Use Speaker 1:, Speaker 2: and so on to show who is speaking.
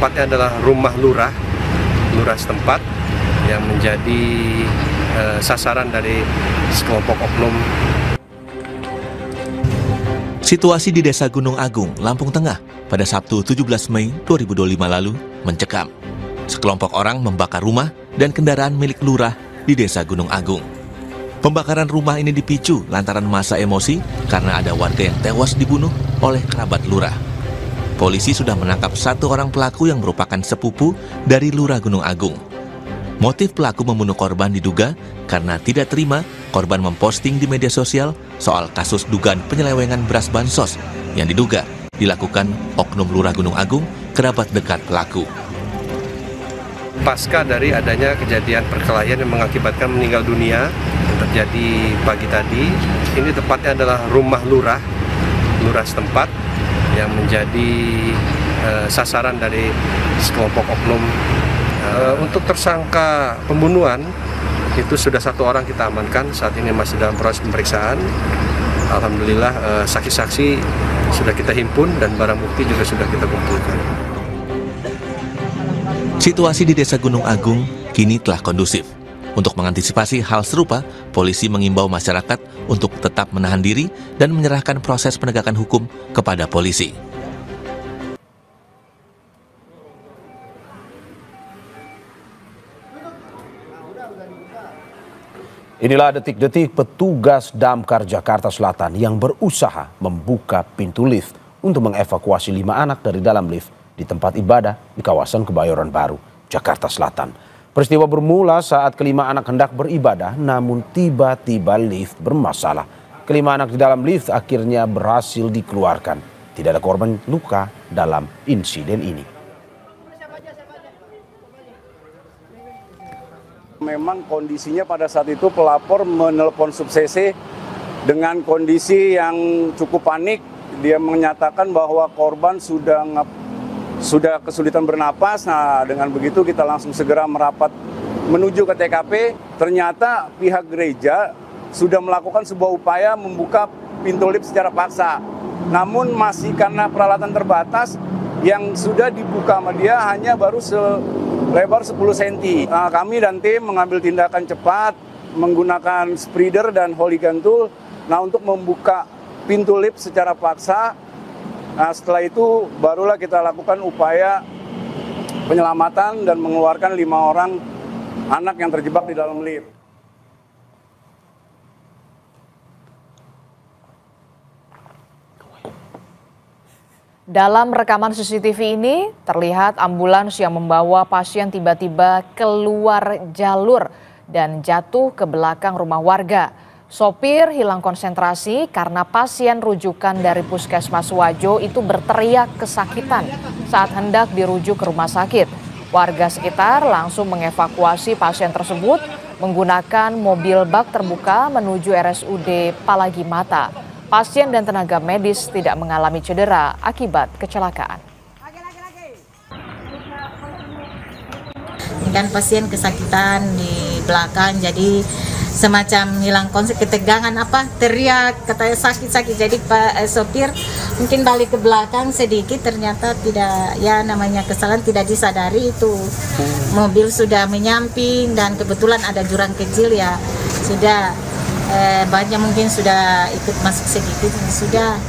Speaker 1: tepatnya adalah rumah lurah setempat yang menjadi sasaran dari sekelompok oknum.
Speaker 2: Situasi di Desa Gunung Agung, Lampung Tengah pada Sabtu 17 Mei 2025 lalu mencekam. Sekelompok orang membakar rumah dan kendaraan milik lurah di Desa Gunung Agung. Pembakaran rumah ini dipicu lantaran masa emosi karena ada warga yang tewas dibunuh oleh kerabat lurah. Polisi sudah menangkap satu orang pelaku yang merupakan sepupu dari Lurah Gunung Agung. Motif pelaku membunuh korban diduga karena tidak terima korban memposting di media sosial soal kasus dugaan penyelewengan beras bansos yang diduga dilakukan oknum Lurah Gunung Agung, kerabat dekat pelaku.
Speaker 1: Pasca dari adanya kejadian perkelahian yang mengakibatkan meninggal dunia yang terjadi pagi tadi, ini tepatnya adalah rumah lurah setempat yang menjadi sasaran dari sekelompok oknum. Untuk tersangka pembunuhan itu sudah satu orang kita amankan, saat ini masih dalam proses pemeriksaan. Alhamdulillah saksi-saksi sudah kita himpun dan barang bukti juga sudah kita kumpulkan.
Speaker 2: Situasi di Desa Gunung Agung kini telah kondusif. Untuk mengantisipasi hal serupa, polisi mengimbau masyarakat untuk tetap menahan diri dan menyerahkan proses penegakan hukum kepada polisi.
Speaker 3: Inilah detik-detik petugas Damkar Jakarta Selatan yang berusaha membuka pintu lift untuk mengevakuasi 5 anak dari dalam lift di tempat ibadah di kawasan Kebayoran Baru, Jakarta Selatan. Peristiwa bermula saat kelima anak hendak beribadah, namun tiba-tiba lift bermasalah. Kelima anak di dalam lift akhirnya berhasil dikeluarkan. Tidak ada korban luka dalam insiden ini.
Speaker 4: Memang kondisinya pada saat itu pelapor menelpon Sub-CC dengan kondisi yang cukup panik. Dia menyatakan bahwa korban sudah kesulitan bernapas. Nah, dengan begitu kita langsung segera merapat menuju ke TKP. Ternyata pihak gereja sudah melakukan sebuah upaya membuka pintu lift secara paksa. Namun masih karena peralatan terbatas, yang sudah dibuka sama dia hanya baru lebar 10 cm. Nah, kami dan tim mengambil tindakan cepat menggunakan spreader dan hooligan tool. Nah, untuk membuka pintu lift secara paksa. Nah, setelah itu barulah kita lakukan upaya penyelamatan dan mengeluarkan 5 orang anak yang terjebak di dalam lift.
Speaker 5: Dalam rekaman CCTV ini terlihat ambulans yang membawa pasien tiba-tiba keluar jalur dan jatuh ke belakang rumah warga. Sopir hilang konsentrasi karena pasien rujukan dari Puskesmas Wajo itu berteriak kesakitan saat hendak dirujuk ke rumah sakit. Warga sekitar langsung mengevakuasi pasien tersebut menggunakan mobil bak terbuka menuju RSUD Palagi Mata. Pasien dan tenaga medis tidak mengalami cedera akibat kecelakaan.
Speaker 6: Kan pasien kesakitan di belakang, jadi semacam hilang konsep, ketegangan teriak katanya sakit-sakit. Jadi Pak sopir mungkin balik ke belakang sedikit, ternyata tidak, ya namanya kesalahan tidak disadari itu mobil sudah menyamping dan kebetulan ada jurang kecil ya, sudah banyak mungkin sudah ikut masuk sedikit sudah.